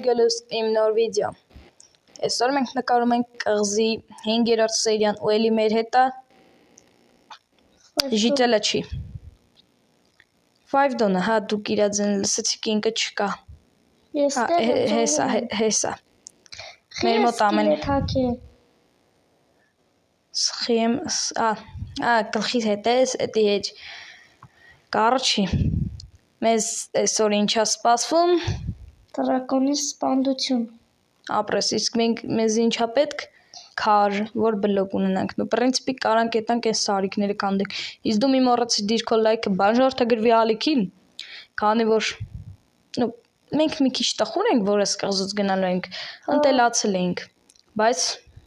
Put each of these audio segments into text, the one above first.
Գալուս իմ նոր վիդեո։ Այսօր մենք նկարում ենք կղզի 5-րդ սերիան ու էլի մեր հետ է ժիտելը չի։ 5 դոնը, հա դուք իրա ձեն լսեցիք ինքը չկա։ Հեսա։ Մեր մոտ ամեն սխիեմ, գլխից հետ ես, էդի հետ կարը չի։ Մեզ այսօր ինչա սպասվում։ Դրակոնի սպանդություն։ Ապրես, իսկ մեզ ինչա պետք քար, որ բլոկ ունենանք։ Նու պրինցիպի կարանք ետնանք այս սարիկները կանդենք։ Իսկ դու մի մոռացի դիր քո լայքը բաժանորդը գրվի ալիքին, քանի որ մենք մի քիչ տխուր ենք, որ այս կղզուց գնալու ենք, ընտելացել ենք, բայց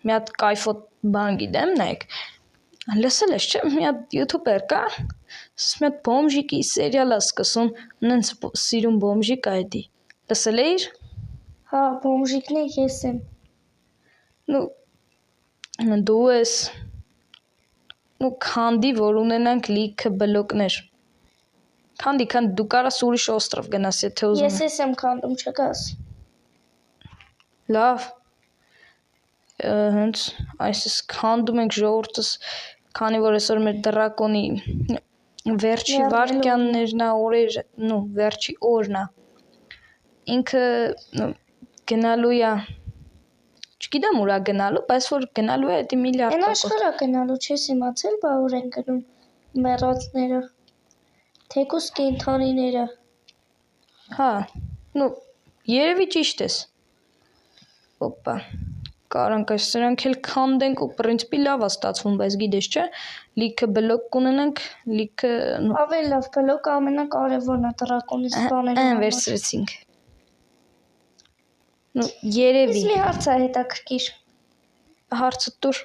մի հատ կայֆոտ բան գիտեմ, նայեք։ Լսել ես, չէ՞, մի հատ յութուբեր կա, մի հատ բոմժիկի սերիալ է սկսում, նենց սիրուն բոմժիկ ա էդի։ Լսել էիր։ Հա, բոմժիկն է ես եմ։ Դու ես քանդի, որ ունենանք լիքը բլոկներ։ Քանդի, դու կարաս ուրիշ օստրով գնաս, եթե ուզում ես։ Ես եմ քանդում, չգաս։ Լավ։ Հենց այսպես քանդում ենք ժողովուրդս, քանի որ այսօր մեր դրակոնի վերջի վարքյաններն ա, վերջի օրն ա։ Ինքը գնալու է, չգիտեմ ուր է գնալու, բայց որ գնալու է էդի միլիարդ տոկոս։ Են աշխարհ է գնալու, չես իմացել, բա ուր են գնում մեռածները, թեկուզ կենդանիները։ Հա, երևի ճիշտ ես։ Օպա, կարանք այս սրանք էլ քանդենք ու պրինցիպի լավ է ստացվում, բայց գիտես չէ, լիքը բլոկ կունենանք, լիքը Ավելի լավ բլոկը ամենակարևորն է դրակոնի սպաներում։ Այն վերցրեցինք։ Երևի։ Իսկ մի հարց է հետաքրքիր։ Հարցը տուր։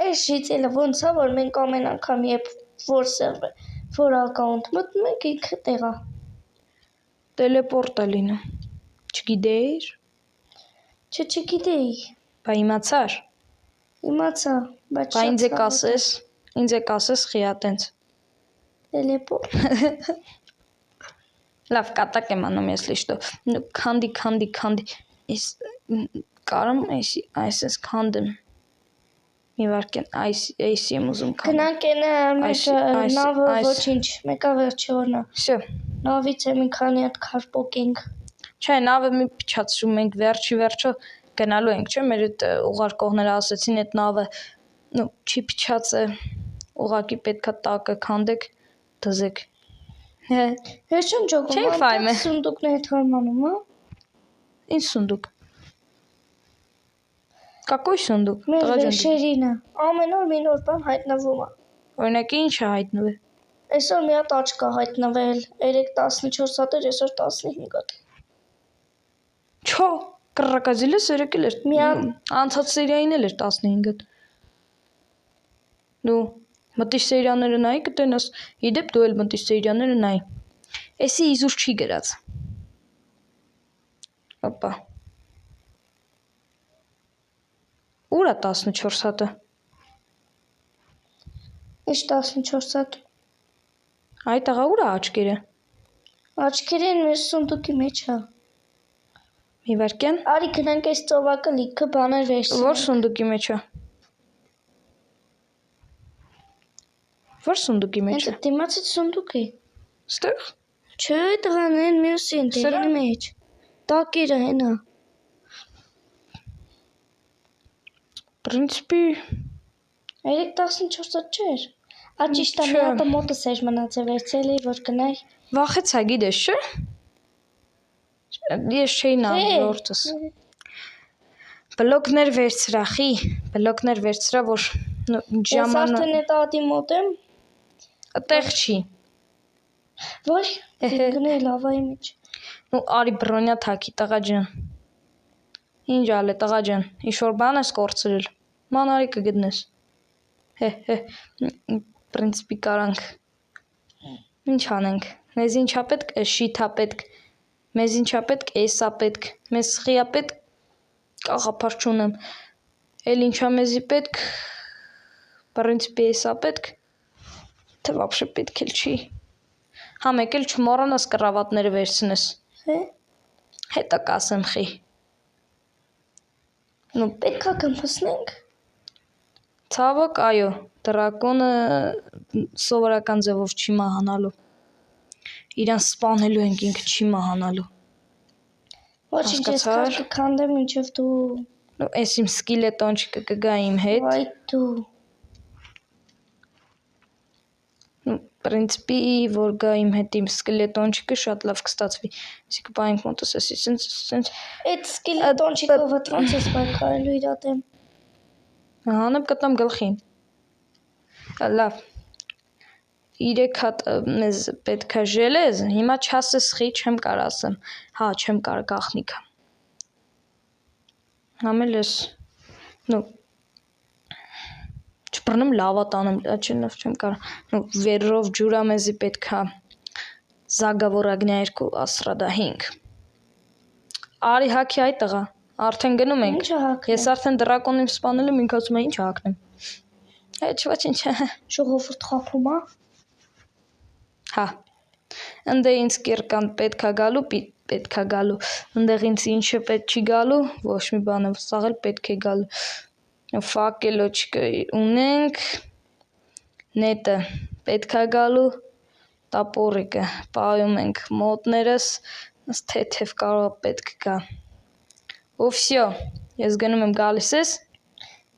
Այս ժիտելը ոնց է, որ մենք ամեն անգամ երբ որ ակաունտ մտնում ենք ինքը տեղա։ Տելեպորտ է լինում։ Չգիտեիր։ Չգիտեի։ Բա իմացար։ Իմացա, բայց Բա ինձ է կասես խիա տենց։ Տելեպորտ։ Լավ, կատակ եմ անում ես լիշտո։ Քանդի։ Կարամ այսպես քանդեմ։ Մի վարքեն այսի եմ ուզում քանդեմ։ Գնանք մեր նավը ոչինչ, մեկա վերջի օրնա։ Շո։ Նավից է մի քանի հատ քար պոկենք։ Չէ, նավը մի փչացրում ենք վերջը գնալու ենք, չէ՞, մեր այդ ուղարկողները ասեցին այդ նավը չի փչացե, ուղակի պետքա տակը քանդեք, դզեք։ Ես չեմ ճոգում, սունդուկն է թարմանում, հա։ Ինչ սունդուկ։ Կակոյ սունդուկ։ Մեր վերջերինը, ամեն օր մի նոր բան հայտնվում է։ Օրինակ ինչ է հայտնվել։ Այսօր մի հատ աչք է հայտնվել, 14 հատ էր, այսօր 15 հատ։ Չո, կռակազիլը սերեկել էր։ Անցած սերիային էլ էր 15 հատ։ Դու մտի սերիաները նայի կտենաս, իդեպ դու էլ մտի սերիաները նայի։ Էսի իզուր չի գրած։ Օպա։ Ուր է 14 հատը։ Ինչ 14 հատ։ Այդ աղա ուր է աչքերը։ Աչքերը են մեր սունդուկի մեջ է։ Մի վարքեն։ Արի գնանք այս ծովակը լիքը բաներ վերցնենք։ Որ սունդուկի մեջ է։ Որ սունդուկի մեջ է։ Հենց դիմացից սունդուկի։ Ստեղ։ Չէ, տղան են մյուսի ընտերի մեջ։ Տակերը հենա։ Պրինցիպի 14 հատ չէր։ Ճիշտ է, մի հատը մոտս էր մնացել, վերցրել էի, որ գնայի։ Վախեցա, գիտես, չէ։ Ես չէի նայում ժողովրդս։ Բլոկներ վերցրա, որ ժամանակ։ Ես արդեն այդ ադի մոտ եմ։ Այդտեղ չի։ Ոչ, գնայի լավայի մեջ։ Արի բրոնյա թակի, տղա ջան։ Ինչ ալ է, տղա ջան, ինչ-որ բան ես կորցրել։ Ման արի կգտնես։ Պրինցիպի կարանք։ Ինչ անենք։ Մեզ ինչա պետք, շիթա պետք։ Մեզ ինչա պետք, էսա պետք։ Մեզ սխիա պետք, կաղապար չունեմ։ Էլ ինչա մեզի պետք, պրինցիպի էսա պետք, թե վապշե պետք էլ չի։ Հա մեկ էլ չմոռանաս կռավատները վերցնես։ Հետո կասեմ խի։ Ну, Պետք է կմփսնենք։ Ցավոք, այո, դրակոնը սովորական ձևով չի մահանալու։ Իրան սպանելու ենք, ինքը չի մահանալու։ Ոչինչ, ես Հասկացար։ քաշ կքանդեմ մինչև դու։ Ну, էս իմ սկիլետոնչիկը կգա իմ հետ։ Վայ դու։ Ну, принципի, որ գա իմ հետ իմ սկելետոնչիկը շատ լավ կստացվի։ Իսկ բանք մոտս էսի սենց Այդ սկելետոնչիկովը ոնց ես պայքարելու իր դեմ։ հանեմ կտամ գլխին։ Լավ։ 3 հատ մեզ պետքա ժելեզ, հիմա չասես խի, չեմ կար ասեմ։ Հա, չեմ կար գախնիկը։ Համել ես։ Ну, չբռնեմ լավա տանեմ, չեմ կար։ Ну, վերով ջուրա մեզի պետքա Զագավոր Ագնիա 2 ասրադա 5։ Արի հակի այ տղա, արդեն գնում ենք։ Ինչ հակնեմ։ Ես արդեն դրակոնին սպանել եմ, ինքը ասում է ինչ հակնեմ։ Ոչինչ։ Ժողովուրդ խափում է։ Հա։ Ընդ ինձ կերկան պետքա գալու, ընդեղ ինձ ինչը պետք չի գալու, ոչ մի բան եմ սաղել պետք է գալու։ Ֆակելոչկը ունենք, նետը պետքա գալու, տապորիկը պայում ենք մոտներս, թեթև կարող պետք գա։ Ու վсё, ես գնում եմ գալիս ես։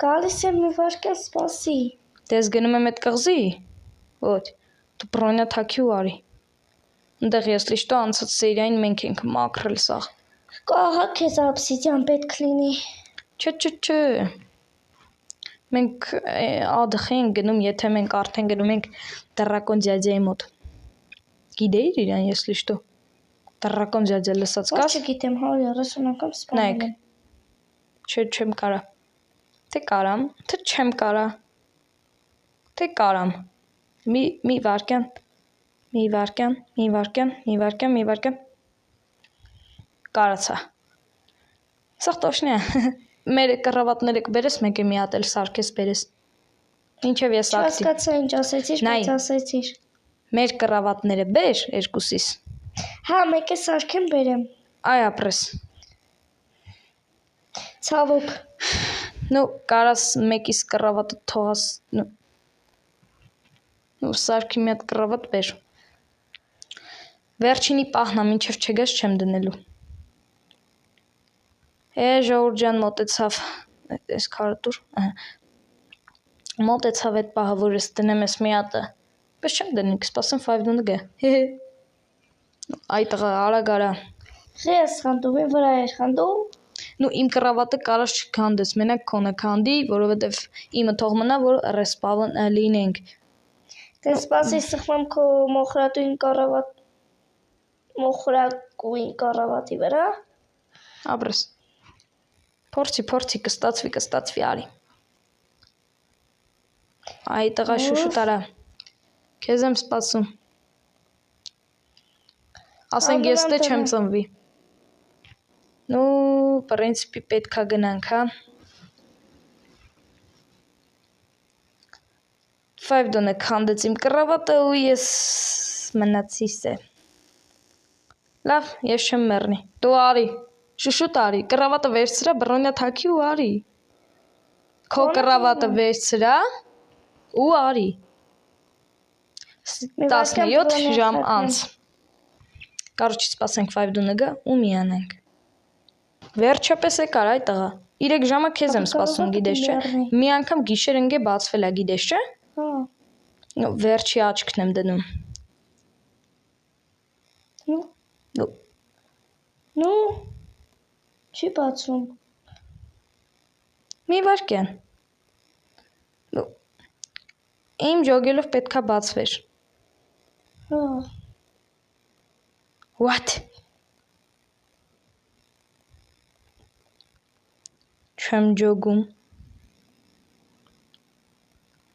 Գալիս եմ մի վարքան սպասի։ Դες գնում եմ այդ կղզի։ Ոչ, դու բրոնյա թակի ու արի։ Ընդեղ если что անցած սերիային մենք ենք մաքրել սաղ։ Կահա քեզ obsidian պետք լինի։ Չէ։ Մենք ադխ ենք գնում, եթե մենք արդեն գնում ենք դրակոն ձյաձյայի մոտ։ Գիտեիր իրան если что։ Դրակոն ձյաձյա լսած Ոչ կաս։ չգիտեմ 130 անգամ սպանել եմ։ Չէ, չեմ կարա։ Թե կարամ, թե չեմ կարա։ Թե կարամ։ Մի վարքան։ Կարացա։ Սա տոշնի է։ Մեր կռավատները կբերես, մեկ է մի հատ էլ սարքես բերես։ Ինչև ես ակտիվ։ Չհասկացա ինչ ասեցիր, բայց ասեցիր։ Մեր կռավատները բեր երկուսիս։ Հա, մեկ է սարքեմ բերեմ։ Այ ապրես։ Ցավոք։ Ну, կարաս մեկիս կռավատը թողաս, ну, սարքի մի հատ կռավատ բեր։ Վերջինի պահնա, մինչև չգաս չեմ դնելու։ Ժողովուրդ ջան մոտեցավ, այս քարտուր, մոտեցավ այդ պահը, որ ես դնեմ ես մի հատը, բայց չեմ դնի, կսպասեմ 5 դունը գա։ Այ տղա, արագ արա։ Ես խանդում եմ, վրա էր խանդում։ Ну, իմ կռավատը կարաս չքանդես, մենակ քոնը քանդի, որովհետև իմը թող մնա, որ ռեսպավն լինենք։ Դե սպասի սխմեմ քո մոխրակույն կառավատի վրա։ Ապրես։ Փորձի, կստացվի արի։ Այ տղա շուշուտ արա։ Քեզ եմ սպասում։ Ասենք ես դե չեմ ծնվի։ Ну, принципի պետքա գնանք, հա։ 5 դոնը քանդեց իմ կռավատը ու ես մնացիս է։ Լավ, ես չեմ մեռնի։ Դու արի, շուշուտ արի, կռավատը վերցրա, բռոնյա թակի ու արի։ Քո կռավատը վերցրա ու արի։ 17 ժամ անց։ Կարոջ սպասենք 5 դոնը գա ու միանանք։ Վերջապես է կար այ տղա։ 3 ժամը քեզ եմ սպասում, գիտես չէ։ Մի անգամ գիշեր ընկե բացվել է, գիտես չէ։ Հա։ Վերջի աչքն եմ դնում։ Ну, չի բացում։ Մի վարքան։ Իմ ջոգելով պետքա բացվեր։ Հա։ What? Չեմ ջոգում։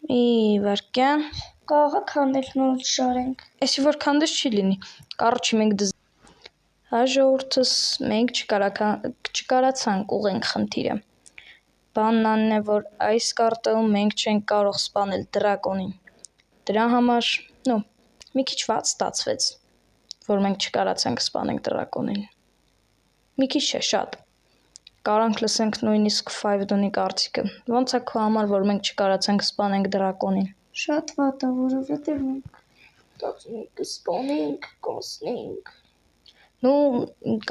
Մի վարքան։ Կարող է քանդել նոր շարենք։ Էսի որ քանդես չի լինի։ Կարոջի մենք դզ։ Հա ժողովուրդս մենք չկարացանք ուղենք խնդիրը։ Բանն է, որ այս կարտելում մենք չենք կարող սպանել դրակոնին։ Դրա համար, մի քիչ վատ ստացվեց, որ մենք չկարացանք սպանենք դրակոնին։ Մի քիչ չէ, շատ։ Կարանք լսենք նույնիսկ Five-Don-ի կարծիքը։ Ոնց է քո համար, որ մենք չկարացանք սպանենք դրակոնին։ Շատ վատ է, որովհետև մենք կսպանենք, կասնենք։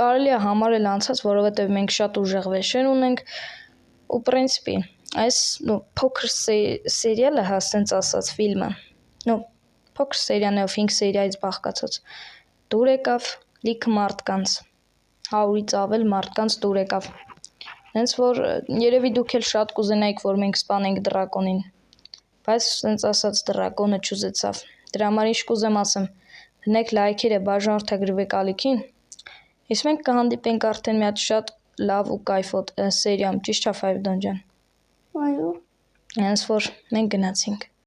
Կարելի է համարել անցած, որովհետև մենք շատ ուժեղ վեշեր ունենք ու պրինցիպի այս փոքր սերիալը հա սենց ասած ֆիլմը փոքր սերիաներով 5 սերիայից բաղկացած դուր եկավ լիքը մարդկանց 100-ից ավել մարդկանց դուր եկավ հենց որ երևի դուք էլ շատ կուզենայիք որ մենք սպանենք դրակոնին բայց սենց ասած դրակոնը չուզեցավ դրա համար ինչ կուզեմ ասեմ դնեք լայքերը բաժանորդագրվեք ալիքին իսկ մենք կհանդիպենք արդեն մի հատ շատ լավ ու կայֆոտ սերիայում ճիշտ է Five-Don ջան Այո հենց որ մենք գնացինք